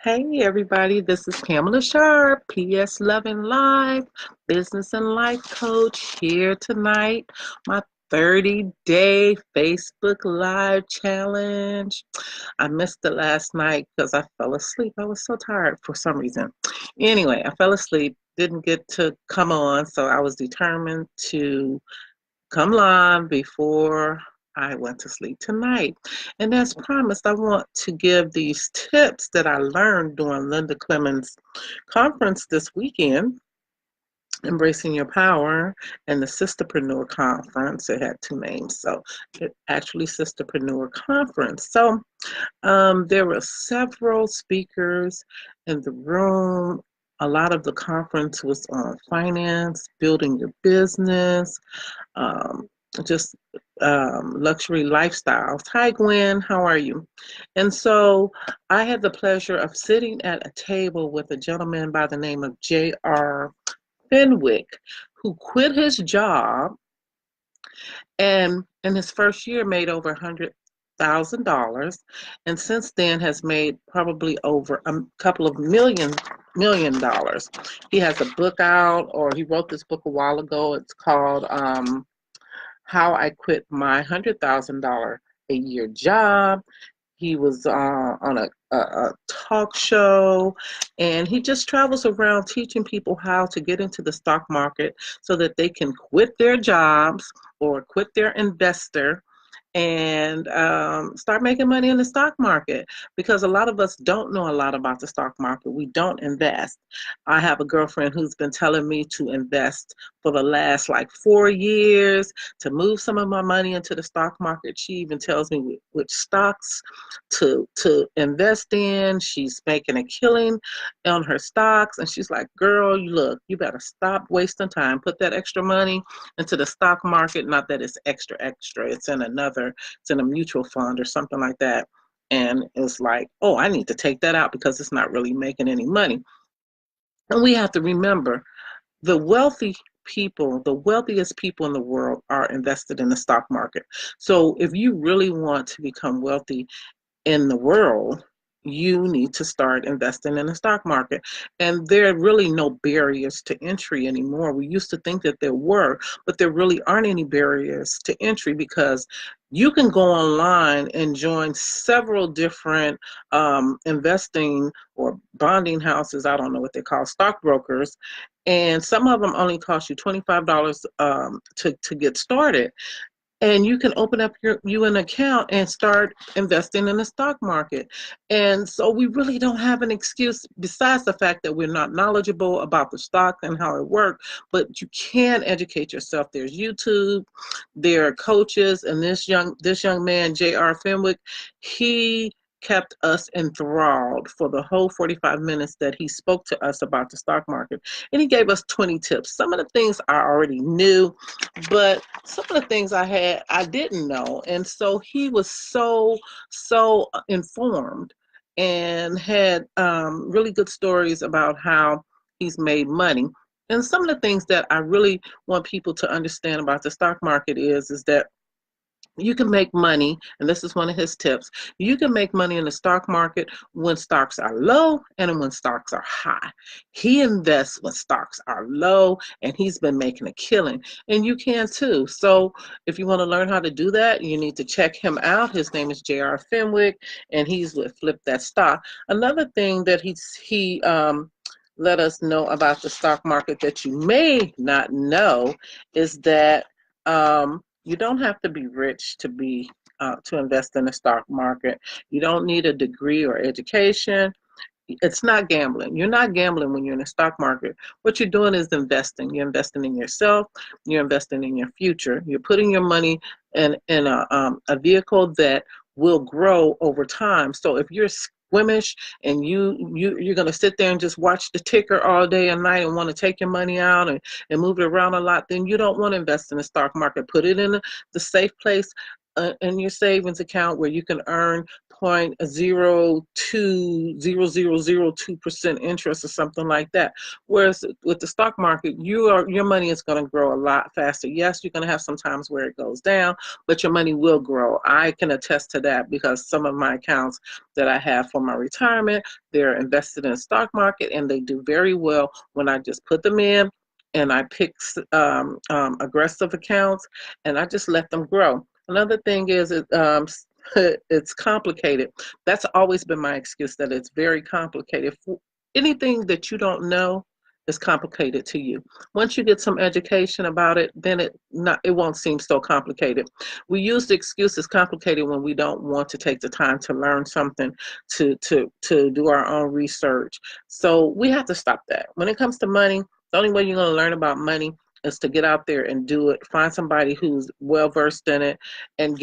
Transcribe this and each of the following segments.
Hey everybody, this is Pamela Sharp, PS Love and Life, business and life coach here tonight. My 30-day Facebook Live challenge. I missed it last night because I fell asleep. I was so tired for some reason. Anyway, I fell asleep, didn't get to come on, so I was determined to come live before I went to sleep tonight. And as promised, I want to give these tips that I learned during Linda Clemens' conference this weekend, Embracing Your Power, and the Sisterpreneur Conference. It had two names, so it actually Sisterpreneur Conference. So there were several speakers in the room. A lot of the conference was on finance, building your business, um, just luxury lifestyles. Hi, Gwen, how are you? And so I had the pleasure of sitting at a table with a gentleman by the name of J R Fenwick, who quit his job and in his first year made over $100,000, and since then has made probably over a couple of million dollars. He has a book out, or he wrote this book a while ago. It's called How I Quit My $100,000 a Year Job. He was on a talk show, and he just travels around teaching people how to get into the stock market so that they can quit their jobs or quit their investor and start making money in the stock market, because a lot of us don't know a lot about the stock market. We don't invest. I have a girlfriend who's been telling me to invest for the last like 4 years, to move some of my money into the stock market. She even tells me which stocks to invest in. She's making a killing on her stocks, and she's like, girl, look, you better stop wasting time. Put that extra money into the stock market. Not that it's extra, it's in it's in a mutual fund or something like that. And it's like, oh, I need to take that out because it's not really making any money. And we have to remember, the wealthiest people in the world are invested in the stock market. So if you really want to become wealthy in the world, you need to start investing in the stock market. And there are really no barriers to entry anymore. We used to think that there were, but there really aren't any barriers to entry, because you can go online and join several different investing or bonding houses. I don't know what they call stockbrokers. And some of them only cost you $25 to get started, and you can open up an account and start investing in the stock market. And so we really don't have an excuse, besides the fact that we're not knowledgeable about the stock and how it works. But you can educate yourself. There's YouTube, there are coaches, and this young man, J R Fenwick, he kept us enthralled for the whole 45 minutes that he spoke to us about the stock market. And he gave us 20 tips. Some of the things I already knew, but some of the things I didn't know. And so he was so informed, and had really good stories about how he's made money. And some of the things that I really want people to understand about the stock market is that you can make money, and this is one of his tips. You can make money in the stock market when stocks are low and when stocks are high. He invests when stocks are low, and he's been making a killing. And you can too. So if you want to learn how to do that, you need to check him out. His name is J R Fenwick, and he's with Flip That Stock. Another thing that he let us know about the stock market that you may not know is that you don't have to be rich to invest in the stock market. You don't need a degree or education. It's not gambling. You're not gambling when you're in the stock market. What you're doing is investing. You're investing in yourself. You're investing in your future. You're putting your money in a vehicle that will grow over time. So if you're squeamish and you're going to sit there and just watch the ticker all day and night and want to take your money out and move it around a lot, then you don't want to invest in the stock market. Put it in the safe place. in your savings account where you can earn 0.020002% interest or something like that. Whereas with the stock market, your money is going to grow a lot faster. Yes, you're going to have some times where it goes down, but your money will grow. I can attest to that because some of my accounts that I have for my retirement, they're invested in the stock market and they do very well when I just put them in and I pick aggressive accounts and I just let them grow. Another thing is it's complicated. That's always been my excuse, that it's very complicated. Anything that you don't know is complicated to you. Once you get some education about it, then it won't seem so complicated. We use the excuse it's complicated when we don't want to take the time to learn something, to do our own research. So we have to stop that. When it comes to money, the only way you're going to learn about money is to get out there and do it. Find somebody who's well versed in it and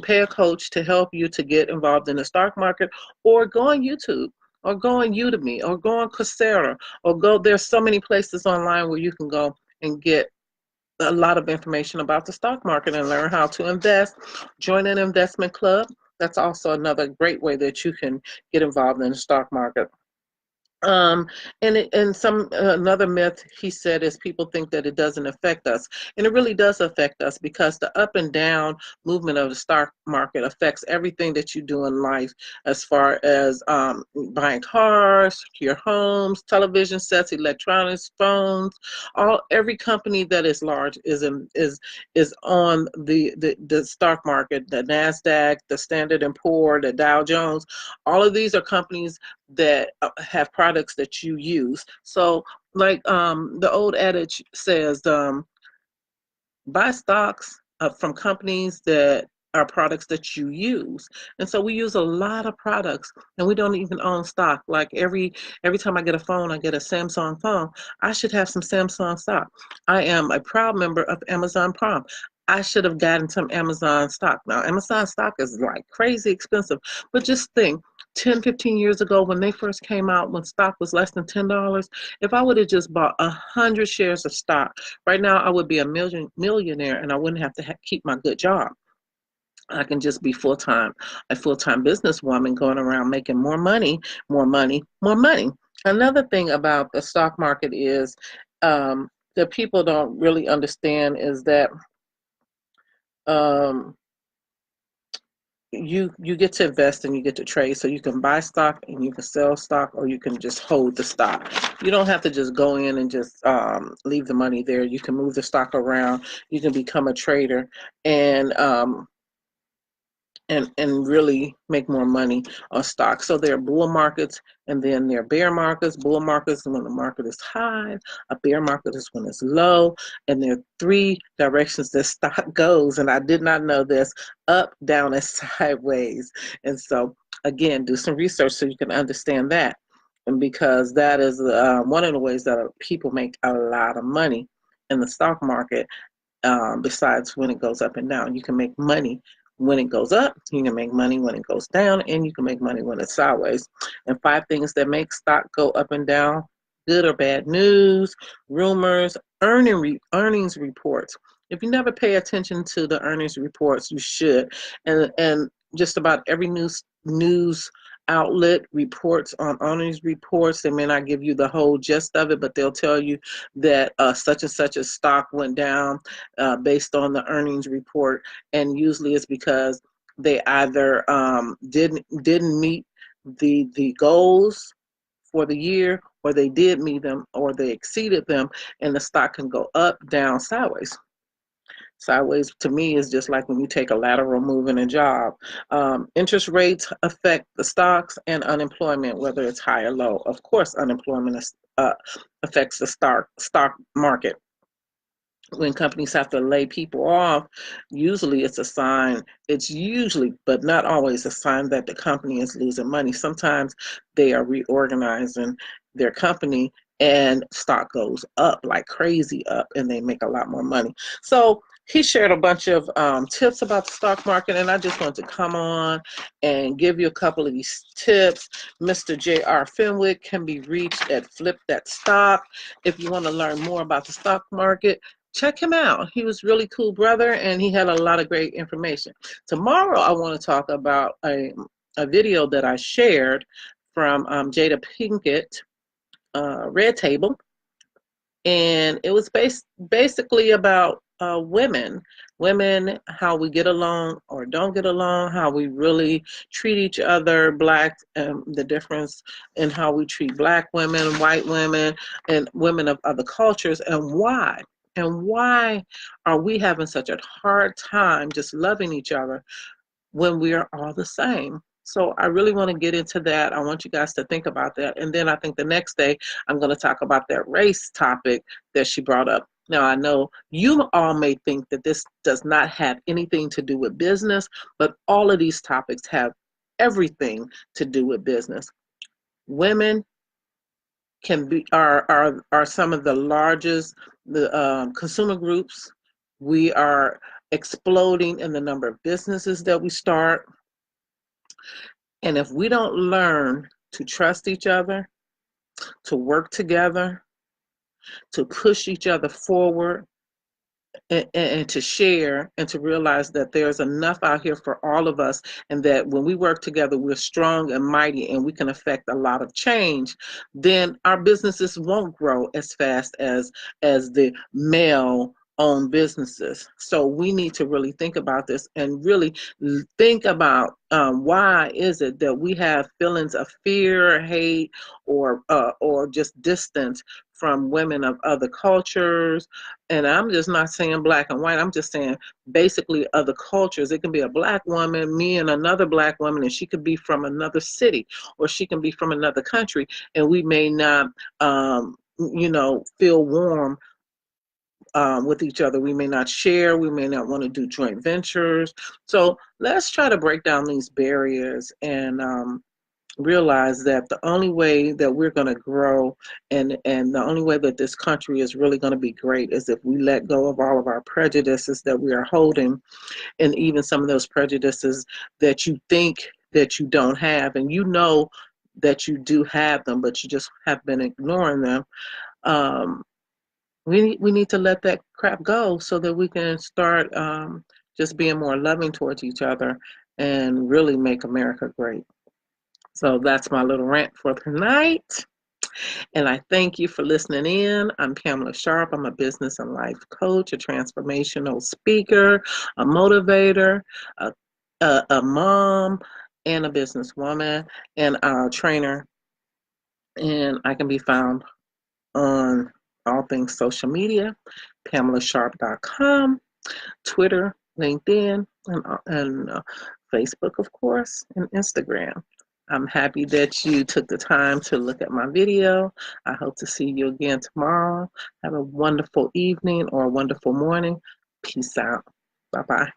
pay a coach to help you to get involved in the stock market, or go on YouTube, or go on Udemy, or go on Coursera, there's so many places online where you can go and get a lot of information about the stock market and learn how to invest. Join an investment club. That's also another great way that you can get involved in the stock market. Another myth he said is people think that it doesn't affect us, and it really does affect us, because the up and down movement of the stock market affects everything that you do in life, as far as buying cars, your homes, television sets, electronics, phones. Every company that is large is on the stock market. The Nasdaq, the Standard and Poor, the Dow Jones. All of these are companies that have products that you use. So like the old adage says, buy stocks from companies that are products that you use. And so we use a lot of products and we don't even own stock. Like every time I get a phone, I get a Samsung phone. I should have some Samsung stock. I am a proud member of Amazon Prime. I should have gotten some Amazon stock. Now, Amazon stock is like crazy expensive, but just think, 10, 15 years ago when they first came out, when stock was less than $10, if I would have just bought 100 shares of stock, right now I would be a millionaire and I wouldn't have to keep my good job. I can just be a full-time businesswoman going around making more money, more money, more money. Another thing about the stock market is that people don't really understand is that you get to invest and you get to trade. So you can buy stock and you can sell stock, or you can just hold the stock. You don't have to just go in and just leave the money there. You can move the stock around. You can become a trader and really make more money on stock. So there are bull markets and then there are bear markets. Bull markets is when the market is high. A bear market is when it's low. And there are three directions that stock goes. And I did not know this: up, down, and sideways. And so again, do some research so you can understand that. And because that is one of the ways that people make a lot of money in the stock market. Besides when it goes up and down, you can make money when it goes up, you can make money when it goes down, and you can make money when it's sideways. And 5 things that make stock go up and down: good or bad news, rumors, earnings reports. If you never pay attention to the earnings reports, you should. And just about every news outlet reports on earnings reports. They may not give you the whole gist of it, but they'll tell you that such and such a stock went down based on the earnings report. And usually it's because they either didn't meet the goals for the year, or they did meet them, or they exceeded them, and the stock can go up, down, sideways. Sideways to me is just like when you take a lateral move in a job. Interest rates affect the stocks, and unemployment, whether it's high or low. Of course, unemployment affects the stock market. When companies have to lay people off, usually it's usually, but not always, a sign that the company is losing money. Sometimes they are reorganizing their company and stock goes up like crazy up and they make a lot more money. So he shared a bunch of tips about the stock market, and I just want to come on and give you a couple of these tips. Mr. J R Fenwick can be reached at Flip That Stock. If you want to learn more about the stock market, check him out. He was really cool brother, and he had a lot of great information. Tomorrow, I want to talk about a video that I shared from Jada Pinkett, Red Table, and it was basically about women, how we get along or don't get along, how we really treat each other, black, the difference in how we treat black women, white women, and women of other cultures, and why. And why are we having such a hard time just loving each other when we are all the same? So I really want to get into that. I want you guys to think about that. And then I think the next day I'm going to talk about that race topic that she brought up. Now, I know you all may think that this does not have anything to do with business, but all of these topics have everything to do with business. Women are some of the largest consumer groups. We are exploding in the number of businesses that we start. And if we don't learn to trust each other, to work together, to push each other forward, and to share and to realize that there's enough out here for all of us, and that when we work together, we're strong and mighty and we can affect a lot of change, then our businesses won't grow as fast as the male owned businesses. So we need to really think about this and really think about why is it that we have feelings of fear, hate, or just distance from women of other cultures. And I'm just not saying black and white. I'm just saying basically other cultures. It can be a black woman, me and another black woman, and she could be from another city, or she can be from another country, and we may not, feel warm with each other. We may not share. We may not want to do joint ventures. So let's try to break down these barriers and realize that the only way that we're going to grow and the only way that this country is really going to be great is if we let go of all of our prejudices that we are holding, and even some of those prejudices that you think that you don't have, and you know that you do have them, but you just have been ignoring them. We need to let that crap go so that we can start just being more loving towards each other and really make America great. So that's my little rant for tonight. And I thank you for listening in. I'm Pamela Sharp. I'm a business and life coach, a transformational speaker, a motivator, a mom, and a businesswoman, and a trainer. And I can be found on all things social media, PamelaSharp.com, Twitter, LinkedIn, and Facebook, of course, and Instagram. I'm happy that you took the time to look at my video. I hope to see you again tomorrow. Have a wonderful evening or a wonderful morning. Peace out. Bye-bye.